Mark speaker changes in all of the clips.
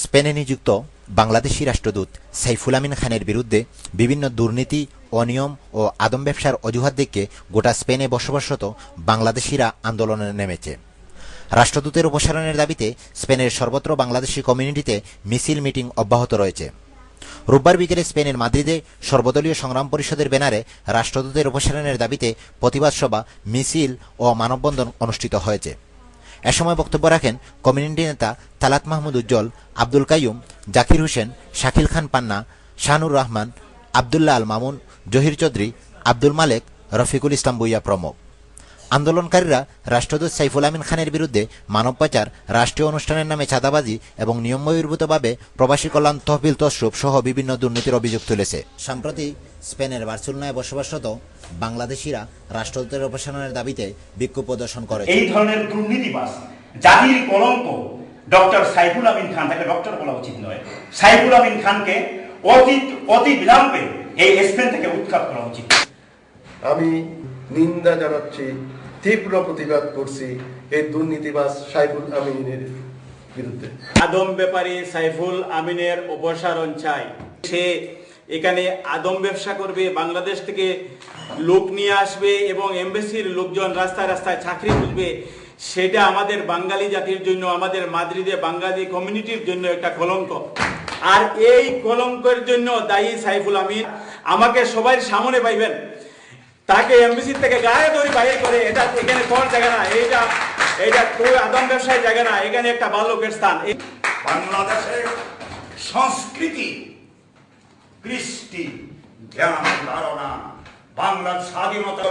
Speaker 1: স্পেনে নিযুক্ত বাংলাদেশি রাষ্ট্রদূত সাইফুল আমিন খানের বিরুদ্ধে বিভিন্ন দুর্নীতি, অনিয়ম ও আদম ব্যবসার অজুহাত দেখিয়ে গোটা স্পেনে বসবাসরত বাংলাদেশিরা আন্দোলনে নেমেছে। রাষ্ট্রদূতের অপসারণের দাবিতে স্পেনের সর্বত্র বাংলাদেশি কমিউনিটিতে মিছিল মিটিং অব্যাহত রয়েছে। রোববার বিকেলে স্পেনের মাদ্রিদে সর্বদলীয় সংগ্রাম পরিষদের ব্যানারে রাষ্ট্রদূতের অপসারণের দাবিতে প্রতিবাদ সভা, মিছিল ও মানববন্ধন অনুষ্ঠিত হয়েছে। এ সময় বক্তব্য রাখেন কমিউনিটি নেতা তালাত মাহমুদ উজ্জ্বল, আব্দুল কাইয়ুম, জাকির হোসেন, শাকিল খান পান্না, শাহানুর রহমান, আবদুল্লাহ আল মামুন, জহির চৌধুরী, আব্দুল মালেক, রফিকুল ইসলাম ভূঁইয়া প্রমুখ। আন্দোলনকারীরা রাষ্ট্রদূত সাইফুল আমিন খানের বিরুদ্ধে মানব পাচার, রাষ্ট্রীয় অনুষ্ঠানের নামে চাঁদাবাজি এবং নিয়মবহির্ভূতভাবে প্রবাসী কল্যাণ তহবিল তসরুপ সহ বিভিন্ন দুর্নীতির অভিযোগ তুলেছে। সম্প্রতি স্পেনের বার্সেলোনায় বসবাসরত বাংলাদেশিরা রাষ্ট্রদূতের অপসারণের দাবিতে বিক্ষোভ প্রদর্শন করে।
Speaker 2: এই ধরনের দুর্নীতিবাজ, জাতির কলঙ্ক ডক্টর সাইফুল আমিন খান, তাকে ডক্টর বলা উচিত নয়, সাইফুল আমিন খানকে অতি বিলম্বে এই স্পেন থেকে উৎখাত করা উচিত।
Speaker 3: আমি নিন্দা জানাচ্ছি, তীব্র প্রতিবাদ করছি এই দুর্নীতিবাজ সাইফুল আমিনের বিরুদ্ধে।
Speaker 4: আদম ব্যাপারী সাইফুল আমিনের অপসারণ চাই। সে এখানে আদম ব্যবসা করবে, বাংলাদেশ থেকে লোক নিয়ে আসবে এবং এমবাসির লোকজন রাস্তায় রাস্তায় চাকরি খুঁজবে। সেটা আমাদের বাঙালি জাতির জন্য, আমাদের মাদ্রিদে বাঙালি কমিউনিটির জন্য একটা কলঙ্ক। আর এই কলঙ্কের জন্য দায়ী সাইফুল আমিন। আমাকে সবাই সামনে পাইবেন, তাকে এমবিসি থেকে গায়ে ধরে বাইরে করে, এটা এখানে কোন জায়গা না, এইটা কোন আদম ব্যবসায় জায়গা না, এখানে একটা বালকের স্থান।
Speaker 2: বাংলাদেশের সংস্কৃতি, কৃষ্টি, জ্ঞান ধারণা, বাংলার স্বাধীনতা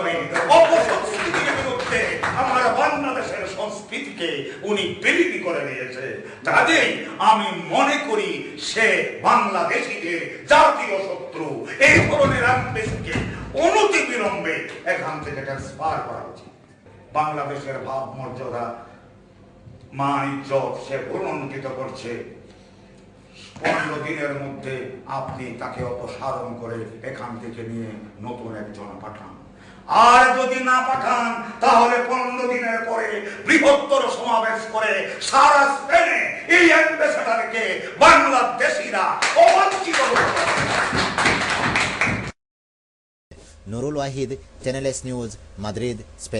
Speaker 2: অপসংস্কৃতির বিরুদ্ধে আমার বাংলাদেশের সংস্কৃতিকে উনি বিলীন করে দিয়েছে। কাজেই আমি মনে করি সে বাংলাদেশিদের জাতীয় শত্রু। এই ধরনের এমবেসিকে অনতি বিলম্বে এখান থেকে ট্রান্সফার করা উচিত। বাংলাদেশের ভাব মর্যাদা, মান ইজ্জত সে ভুলণ্ঠিত করছে। 15 দিনের মধ্যে আপনি তাকে অপসারণ করে এখান থেকে নিয়ে নতুন একজন পাঠান। আর যদি না পাঠান তাহলে 15 দিনের পরে বৃহত্তর সমাবেশ করে সারা স্পেনে এই অ্যাম্বাসেডরকে বাংলাদেশিরা অবাঞ্ছিত করবে।
Speaker 1: Nurul Wahid, channel S news, Madrid, Spain.